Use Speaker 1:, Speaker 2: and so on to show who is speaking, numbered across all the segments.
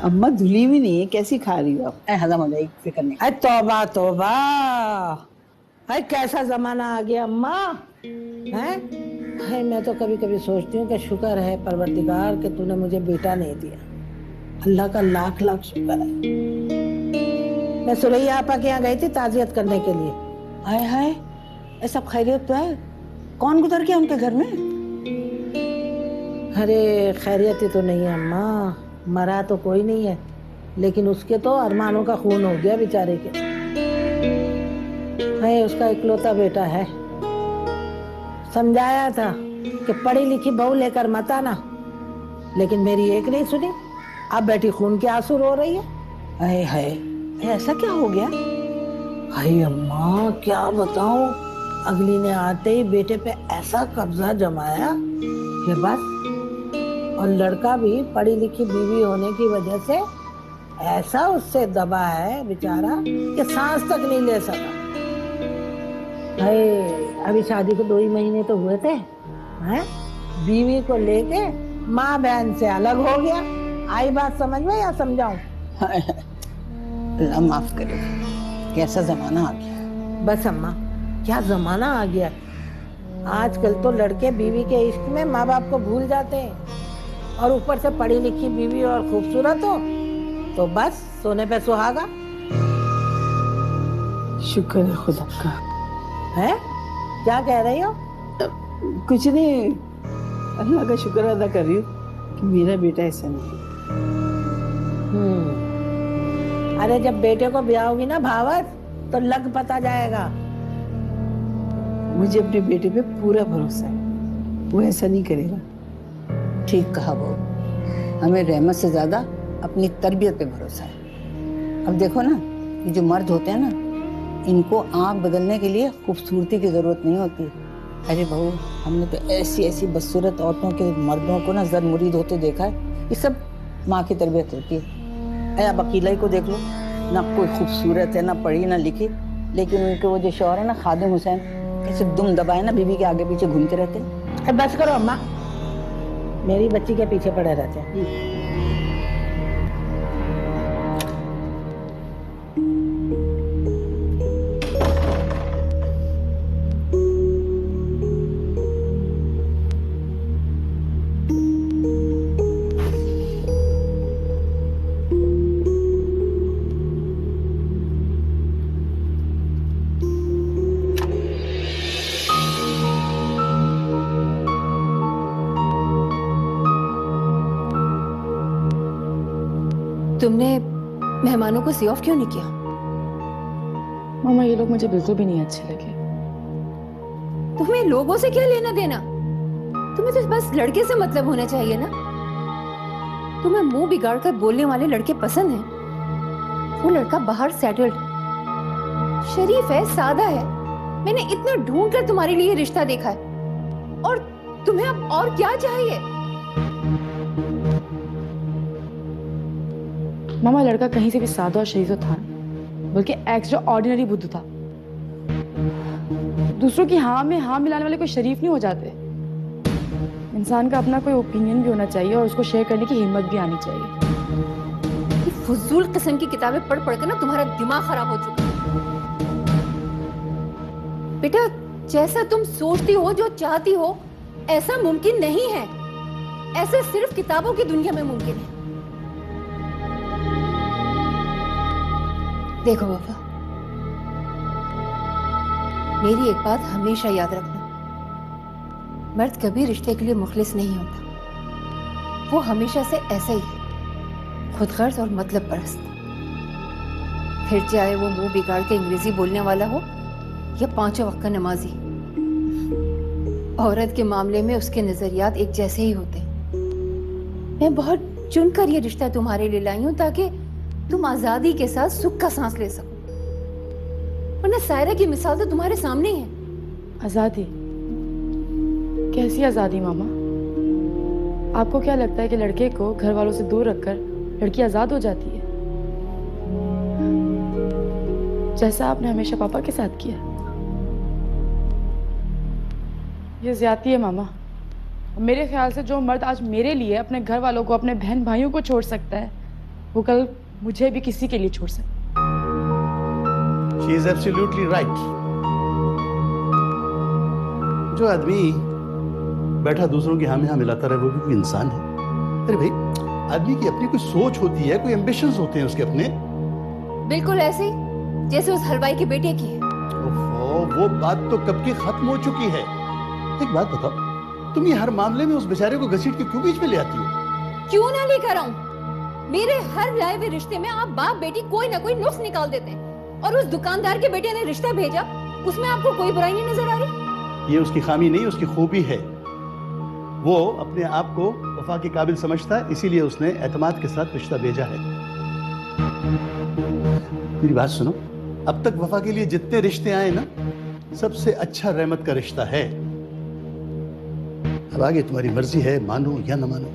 Speaker 1: अम्मा धुली भी नहीं है, कैसी खा रही हो आप?
Speaker 2: हजम हो जाएगी, फिक्र नहीं।
Speaker 3: अरे तौबा तौबा। अरे कैसा जमाना आ गया अम्मा है। है मैं तो कभी कभी सोचती हूँ कि शुक्र है परवरदिगार कि तूने मुझे बेटा नहीं दिया। अल्लाह का लाख लाख शुक्र है। मैं सुरैया आपा के यहाँ गई थी ताजियत करने के लिए।
Speaker 2: हाय हाय, ये सब खैरियत तो है? कौन गुजर गया उनके घर में?
Speaker 3: अरे खैरियत ही तो नहीं है अम्मा, मरा तो कोई नहीं है, लेकिन उसके तो अरमानों का खून हो गया बेचारे के। है उसका इकलौता बेटा है। समझाया था कि पढ़ी लिखी बहू लेकर मत आना, लेकिन मेरी एक नहीं सुनी। अब बैठी खून के आंसू रो रही है।
Speaker 2: हाय हाय, ऐसा क्या हो गया?
Speaker 3: हाय अम्मा क्या बताऊं, अगली ने आते ही बेटे पे ऐसा कब्जा जमाया कि बस। और लड़का भी पढ़ी लिखी बीवी होने की वजह से ऐसा उससे दबा है बेचारा कि सांस तक नहीं ले सका। हाय अभी शादी को 2 ही महीने तो हुए थे, हैं? बीवी को लेके माँ बहन से अलग हो गया। आई बात समझ में या समझाऊं?
Speaker 2: अल्लाह माफ करे, कैसा जमाना आ गया।
Speaker 3: बस अम्मा क्या जमाना आ गया। आजकल तो लड़के बीवी के इश्क में माँ बाप को भूल जाते हैं, और ऊपर से पढ़ी लिखी बीवी और खूबसूरत हो तो बस सोने पे सुहागा।
Speaker 1: शुक्र है खुदा का।
Speaker 3: है क्या कह रही हो?
Speaker 1: कुछ नहीं, अल्लाह का शुक्र अदा कर रही हूँ कि मेरा बेटा ऐसा नहीं है।
Speaker 3: अरे जब बेटे को ब्याह होगी ना भावत, तो लग पता जाएगा।
Speaker 1: मुझे अपने बेटे पे पूरा भरोसा है, वो ऐसा नहीं करेगा।
Speaker 2: ठीक कहा बहू, हमें रहमत से ज्यादा अपनी तरबियत पे भरोसा है। अब देखो ना, ये जो मर्द होते हैं ना, इनको आंख बदलने के लिए खूबसूरती की जरूरत नहीं होती। अरे बहू, हमने तो ऐसी ऐसी बदसूरत औरतों के मर्दों को ना जर मुरीद होते देखा है। ये सब माँ की तरबियत होती है। अब अकीला को देख लो ना, कोई खूबसूरत है ना पढ़ी ना लिखी, लेकिन उनके वो जो शौहर है ना खादिम हुसैन, कैसे दुम दबाए ना बीवी के आगे पीछे घूमते रहते हैं।
Speaker 3: बस करो अम्मा, मेरी बच्ची के पीछे पड़े रहते हैं।
Speaker 4: तुमने मेहमानों को सी ऑफ क्यों नहीं किया?
Speaker 5: मामा ये लोग मुझे बिल्कुल भी नहीं अच्छे लगे।
Speaker 4: तुम्हें लोगों से क्या लेना देना? तुम्हें तो बस लड़के से मतलब होना चाहिए ना। तुम्हें मुंह बिगाड़ कर बोलने वाले लड़के पसंद हैं। वो लड़का बाहर सेटल्ड, शरीफ है, सादा है। मैंने इतना ढूंढ कर तुम्हारे लिए रिश्ता देखा है, और तुम्हें अब और क्या चाहिए?
Speaker 5: मामा लड़का कहीं से भी सादा और शरीफ तो था, बल्कि एक्स्ट्रा ऑर्डिनरी बुद्धू था। दूसरों की हाँ में हाँ मिलाने वाले कोई शरीफ नहीं हो जाते। इंसान का अपना कोई ओपिनियन भी होना चाहिए और उसको शेयर करने की हिम्मत भी आनी चाहिए।
Speaker 4: ये फजूल किस्म की किताबें पढ़ पढ़ कर ना तुम्हारा दिमाग खराब हो चुका है। बेटा, जैसा तुम सोचती हो, जो चाहती हो, ऐसा मुमकिन नहीं है। ऐसे सिर्फ किताबों की दुनिया में मुमकिन है। देखो बाबा, मेरी एक बात हमेशा याद रखना, मर्द कभी रिश्ते के लिए मुखलिस नहीं होता। वो हमेशा से ऐसा ही है, खुदगर्ज और मतलब परस्त। फिर चाहे वो मुंह बिगाड़ के अंग्रेजी बोलने वाला हो या 5 वक्त का नमाजी, औरत के मामले में उसके नजरियात एक जैसे ही होते हैं। मैं बहुत चुनकर ये रिश्ता तुम्हारे लिए लाई हूं ताकि तुम आजादी के साथ सुख का सांस ले सको, वरना सायरा की मिसाल तो तुम्हारे सामने ही है।
Speaker 5: आजादी? कैसी आजादी मामा? आपको क्या लगता है कि लड़के को घर वालों से दूर रखकर लड़की आजाद हो जाती है, जैसा आपने हमेशा पापा के साथ किया? ये ज्यादती है मामा। मेरे ख्याल से जो मर्द आज मेरे लिए अपने घर वालों को, अपने बहन भाइयों को छोड़ सकता है, वो कल मुझे भी किसी के लिए छोड़ सकती।
Speaker 6: She is absolutely right. जो आदमी बैठा दूसरों की हामी हाँ मिलाता रहे वो भी कोई इंसान है। अरे भाई, आदमी की अपनी कोई सोच होती है, कोई एम्बिशंस होते हैं उसके अपने।
Speaker 4: बिल्कुल ऐसे ही जैसे उस हलवाई की बेटी की है।
Speaker 6: ओहो, वो बात तो कब की खत्म हो चुकी है। एक बात बताओ, तुम ये हर मामले में उस बेचारे को घसीट के क्यों बीच में ले आती हो?
Speaker 4: क्यों ना लेकर आऊं? मेरे हर लाए हुए रिश्ते में आप बाप बेटी कोई ना कोई नुक्स निकाल देते हैं, और उस दुकानदार के बेटे ने रिश्ता भेजा, उसमें आपको कोई बुराई नहीं नजर आ रही?
Speaker 6: ये उसकी खामी नहीं, उसकी खूबी है। वो अपने आप को वफा के काबिल समझता है, इसीलिए उसने एतमाद के साथ रिश्ता भेजा है। मेरी बात सुनो, अब तक वफा के लिए जितने रिश्ते आए ना, सबसे अच्छा रहमत का रिश्ता है। अब आगे तुम्हारी मर्जी है, मानो या न मानो।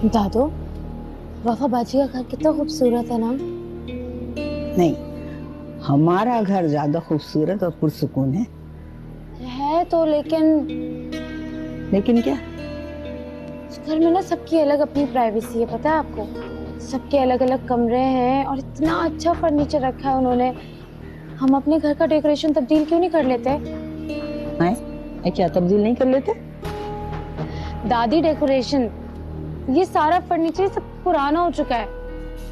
Speaker 5: दादू, वफा बाजी का घर कितना खूबसूरत है ना?
Speaker 2: नहीं, हमारा घर ज्यादा खूबसूरत और पुरसुकून है।
Speaker 5: है तो,
Speaker 2: लेकिन क्या?
Speaker 5: इस घर में ना सबकी अलग अपनी प्राइवेसी है, पता है आपको? सबके अलग अलग कमरे हैं और इतना अच्छा फर्नीचर रखा है उन्होंने। हम अपने घर का डेकोरेशन तब्दील क्यों नहीं कर लेते?
Speaker 2: हैं? क्या तब्दील नहीं कर लेते?
Speaker 5: दादी, डेकोरेशन, ये सारा फर्नीचर सब पुराना हो चुका है।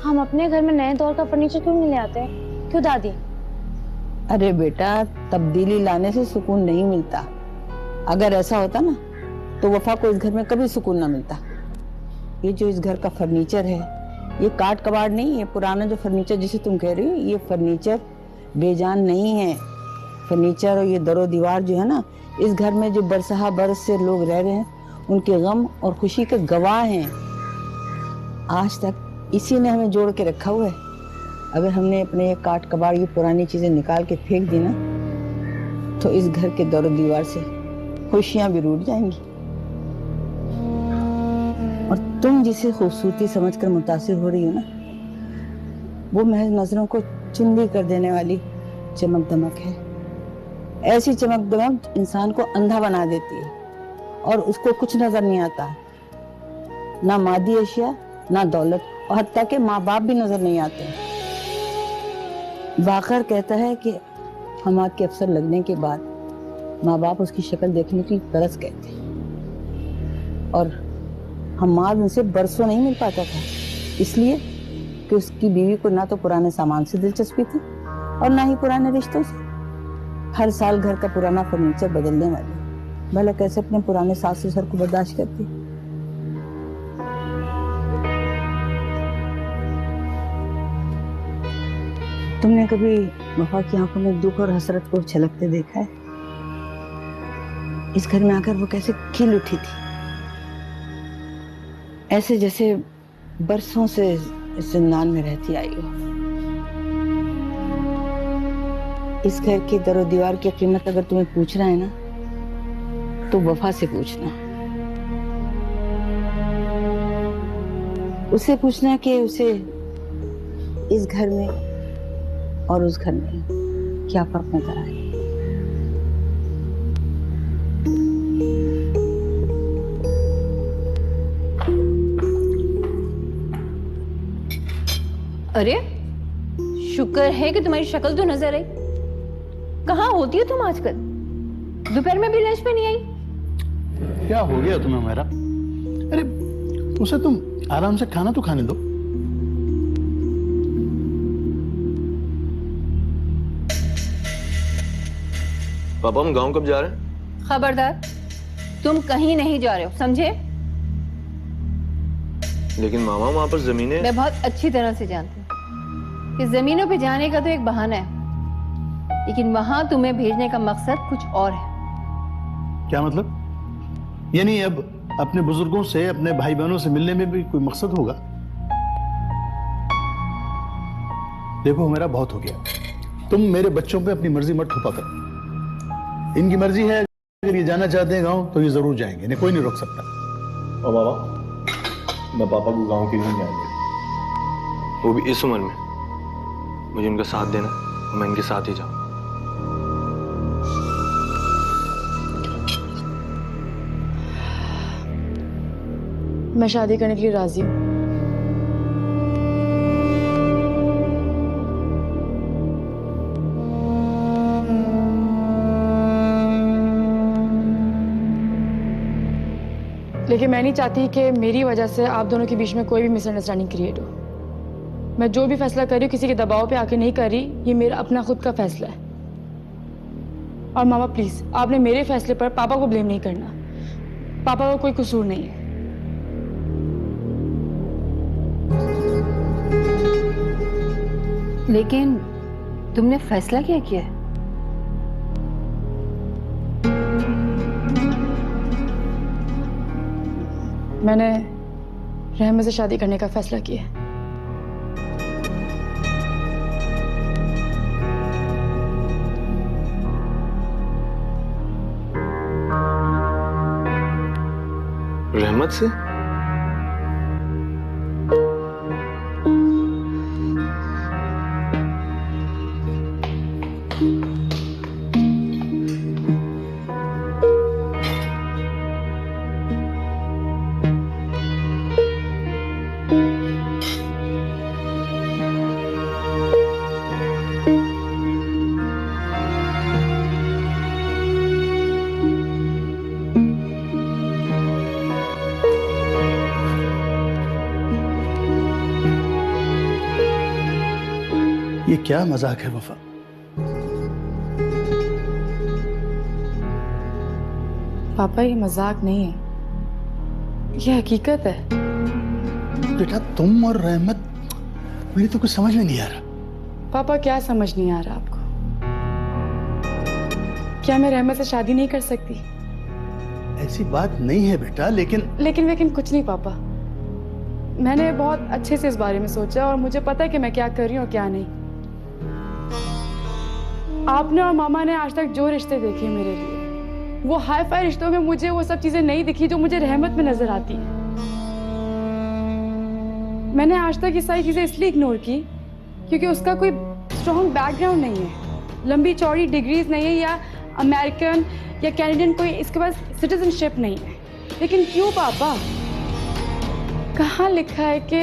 Speaker 5: हम अपने घर में नए दौर का फर्नीचर क्यों नहीं ले आते? क्यों दादी?
Speaker 2: अरे बेटा, तब्दीली लाने से सुकून नहीं मिलता। अगर ऐसा होता ना तो वफा को इस घर में कभी सुकून ना मिलता। ये जो इस घर का फर्नीचर है, ये काट कबाड़ नहीं है। पुराना जो फर्नीचर जिसे तुम कह रही हो, ये फर्नीचर बेजान नहीं है। फर्नीचर और ये दरो दीवार जो है ना, इस घर में जो बरसहा बरस से लोग रह रहे हैं, उनके गम और खुशी के गवाह हैं। आज तक इसी ने हमें जोड़ के रखा हुआ है। अगर हमने अपने ये काट कबाड़, ये पुरानी चीजें निकाल के फेंक दी ना, तो इस घर के दरो दीवार से खुशियां भी रूठ जाएंगी। और तुम जिसे खूबसूरती समझकर मुतासिर हो रही हो ना, वो महज नजरों को चुंदी कर देने वाली चमक दमक है। ऐसी चमक दमक इंसान को अंधा बना देती है और उसको कुछ नजर नहीं आता, ना मादी अशिया, ना दौलत, और हत्ता के माँ बाप भी नजर नहीं आते। बाकर कहता है कि हमाद के अफसर लगने के बाद माँ बाप उसकी शक्ल देखने की तरस गए थे, और हमाद उनसे बरसों नहीं मिल पाता था, इसलिए कि उसकी बीवी को ना तो पुराने सामान से दिलचस्पी थी और ना ही पुराने रिश्तों से। हर साल घर का पुराना फर्नीचर बदलने वाली, भला कैसे अपने पुराने सास ससुर को बर्दाश्त करती। तुमने कभी वफा की आंखों में दुख और हसरत को छलकते देखा है? इस घर में आकर वो कैसे खिल उठी थी, ऐसे जैसे बरसों से इस जिंदान में रहती आई हो। इस घर की दरो दीवार की कीमत अगर तुम्हें पूछना है ना, तो वफा से पूछना। उससे पूछना कि उसे इस घर में और उस घर में क्या फर्क नजर आए।
Speaker 4: अरे शुक्र है कि तुम्हारी शक्ल तो नजर आई। कहाँ होती हो तुम आजकल? दोपहर में भी लंच पे नहीं आई।
Speaker 6: क्या हो गया तुम्हें मेरा? अरे उसे तुम आराम से खाना तो खाने दो।
Speaker 7: पापा हम गांव कब जा रहे हैं?
Speaker 4: खबरदार, तुम कहीं नहीं जा रहे हो, समझे?
Speaker 7: लेकिन मामा वहां पर जमीनें।
Speaker 4: मैं बहुत अच्छी तरह से जानती हूँ कि जमीनों पे जाने का तो एक बहाना है, लेकिन वहां तुम्हें भेजने का मकसद कुछ और है।
Speaker 6: क्या मतलब? यानी अब अपने बुजुर्गों से, अपने भाई बहनों से मिलने में भी कोई मकसद होगा? देखो मेरा बहुत हो गया। तुम मेरे बच्चों पे अपनी मर्जी मत थोपा करो। इनकी मर्जी है, अगर ये जाना चाहते हैं गांव तो ये जरूर जाएंगे, इन्हें कोई नहीं रोक सकता।
Speaker 7: और बाबा मैं पापा को गांव के नहीं जाएंगे, वो भी इस उम्र में। मुझे उनका साथ देना और मैं इनके साथ ही जाऊं।
Speaker 5: मैं शादी करने के लिए राजी हूँ। लेकिन मैं नहीं चाहती कि मेरी वजह से आप दोनों के बीच में कोई भी मिसअंडरस्टैंडिंग क्रिएट हो। मैं जो भी फैसला कर रही हूँ किसी के दबाव पे आके नहीं कर रही, ये मेरा अपना खुद का फैसला है। और मामा प्लीज, आपने मेरे फैसले पर पापा को ब्लेम नहीं करना। पापा का कोई कसूर नहीं है।
Speaker 4: लेकिन तुमने फैसला क्या किया है?
Speaker 5: मैंने रहमत से शादी करने का फैसला किया है।
Speaker 7: रहमत से?
Speaker 6: ये क्या मजाक है वफा?
Speaker 5: पापा ये मजाक नहीं है, ये हकीकत है।
Speaker 6: बेटा तुम और रहमत, मेरी तो कुछ समझ में नहीं आ रहा।
Speaker 5: पापा क्या समझ नहीं आ रहा आपको? क्या मैं रहमत से शादी नहीं कर सकती?
Speaker 6: ऐसी बात नहीं है बेटा, लेकिन
Speaker 5: कुछ नहीं पापा। मैंने बहुत अच्छे से इस बारे में सोचा और मुझे पता है कि मैं क्या कर रही हूँ और क्या नहीं। आपने और मामा ने आज तक जो रिश्ते देखे मेरे लिए, वो हाई फाई रिश्तों में मुझे वो सब चीजें नहीं दिखी जो मुझे रहमत में नजर आती है। मैंने आज तक ये सारी चीजें इसलिए इग्नोर की क्योंकि उसका कोई स्ट्रॉन्ग बैकग्राउंड नहीं है, लंबी चौड़ी डिग्रीज नहीं है, या अमेरिकन या कैनेडियन कोई इसके पास सिटीजनशिप नहीं है। लेकिन क्यों पापा? कहाँ लिखा है कि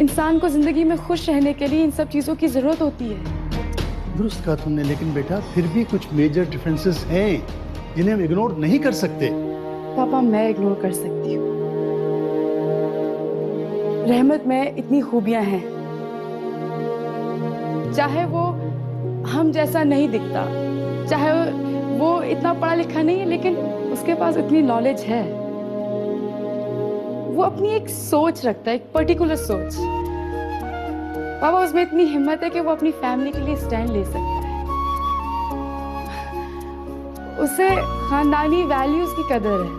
Speaker 5: इंसान को जिंदगी में खुश रहने के लिए इन सब चीजों की जरूरत होती है?
Speaker 6: दुरुस्त कहा तुमने, लेकिन बेटा फिर भी कुछ मेजर डिफरेंसेस हैं जिन्हें हम इग्नोर नहीं कर सकते।
Speaker 5: पापा मैं इग्नोर कर सकती हूँ। रहमत में इतनी खूबियां हैं, चाहे वो हम जैसा नहीं दिखता, चाहे वो इतना पढ़ा लिखा नहीं है, लेकिन उसके पास इतनी नॉलेज है। वो अपनी एक सोच रखता है, एक पर्टिकुलर सोच। पापा उसमें इतनी हिम्मत है कि वो अपनी फैमिली के लिए स्टैंड ले सकता है। उसे खानदानी वैल्यूज की कदर है।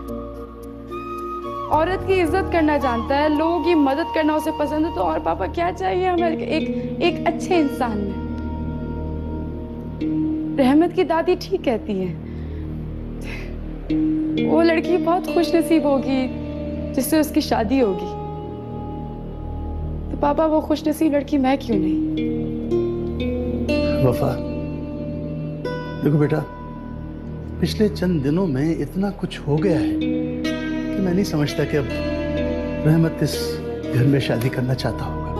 Speaker 8: औरत की इज्जत करना जानता है, लोगों की मदद करना उसे पसंद है, तो और पापा क्या चाहिए हमें एक अच्छे इंसान में। रहमत की दादी ठीक कहती है, वो लड़की बहुत खुशनसीब होगी जिससे उसकी शादी होगी। तो पापा वो खुशनसीब लड़की मैं क्यों नहीं?
Speaker 6: वफा, देखो बेटा, पिछले चंद दिनों में इतना कुछ हो गया है कि मैं नहीं समझता कि अब रहमत इस घर में शादी करना चाहता होगा।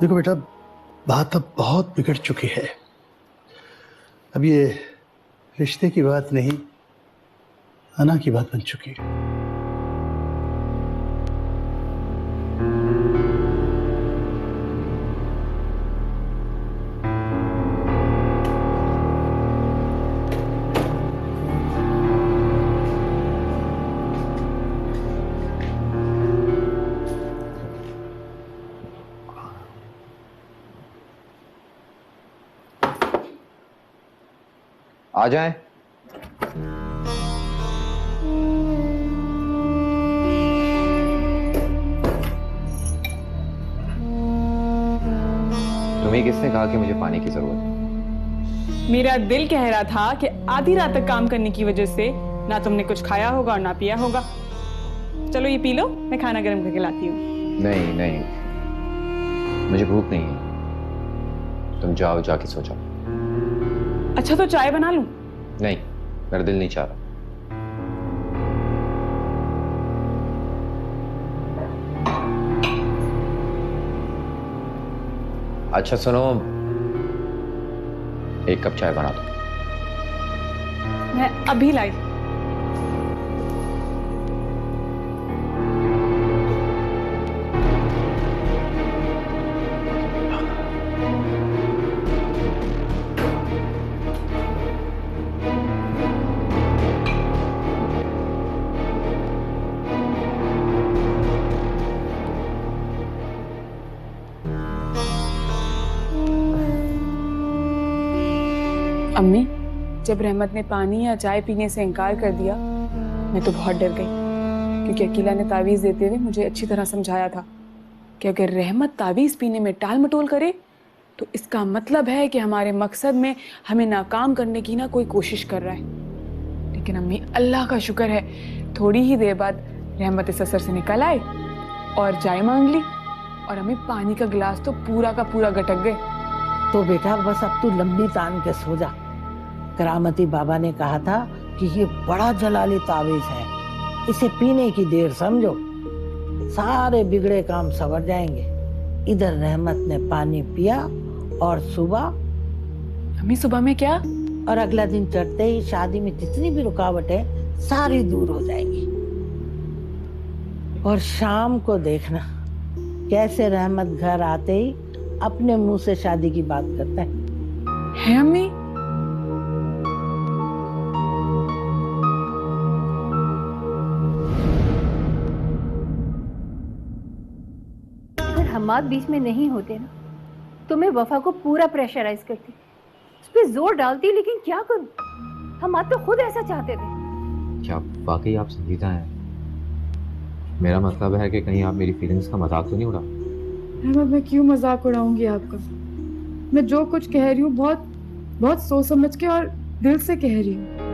Speaker 6: देखो बेटा, बात अब बहुत बिगड़ चुकी है। अब ये रिश्ते की बात नहीं, अना की बात बन चुकी है।
Speaker 9: आ जाएं। तुम्हें किसने कहा कि मुझे पानी की जरूरत है?
Speaker 8: मेरा दिल कह रहा था कि आधी रात तक काम करने की वजह से ना तुमने कुछ खाया होगा और ना पिया होगा। चलो ये पी लो, मैं खाना गर्म करके लाती हूँ।
Speaker 9: नहीं नहीं, मुझे भूख नहीं है। तुम जाओ, जाके सो जाओ।
Speaker 8: अच्छा तो चाय बना लूं?
Speaker 9: नहीं, मेरा दिल नहीं चाह रहा। अच्छा सुनो, एक कप चाय बना दो।
Speaker 8: मैं अभी लाई। अम्मी, जब रहमत ने पानी या चाय पीने से इनकार कर दिया, मैं तो बहुत डर गई, क्योंकि अकीला ने तावीज़ देते हुए मुझे अच्छी तरह समझाया था कि अगर रहमत तावीज़ पीने में टाल मटोल करे तो इसका मतलब है कि हमारे मकसद में हमें नाकाम करने की ना कोई कोशिश कर रहा है। लेकिन अम्मी, अल्लाह का शुक्र है, थोड़ी ही देर बाद रहमत इस असर से निकल आए और चाय मांग ली, और अम्मी पानी का गिलास तो पूरा का पूरा गटक गए।
Speaker 3: तो बेटा बस अब तू लंबी तान के सो जा। करामती बाबा ने कहा था कि ये बड़ा जलाली तावीज है, इसे पीने की देर समझो, सारे बिगड़े काम संवर जाएंगे। इधर रहमत ने पानी पिया और सुबह,
Speaker 8: अम्मी सुबह में क्या?
Speaker 3: और अगला दिन चढ़ते ही शादी में जितनी भी रुकावटें सारी दूर हो जाएंगी। और शाम को देखना कैसे रहमत घर आते ही अपने मुंह से शादी की बात करता
Speaker 8: है अम्मी?
Speaker 4: अगर हमाद बीच में नहीं होते ना तो मैं वफा को पूरा प्रेशराइज करती, उस पर जोर डालती, लेकिन क्या करूं, हमाद तो खुद ऐसा चाहते थे।
Speaker 9: क्या वाकई आप संजीदा हैं? मेरा मतलब है कि कहीं आप मेरी फीलिंग्स का मजाक तो नहीं उड़ा?
Speaker 8: रहमत, मैं क्यों मजाक उड़ाऊंगी आपका? मैं जो कुछ कह रही हूँ बहुत बहुत सोच समझ के और दिल से कह रही हूँ।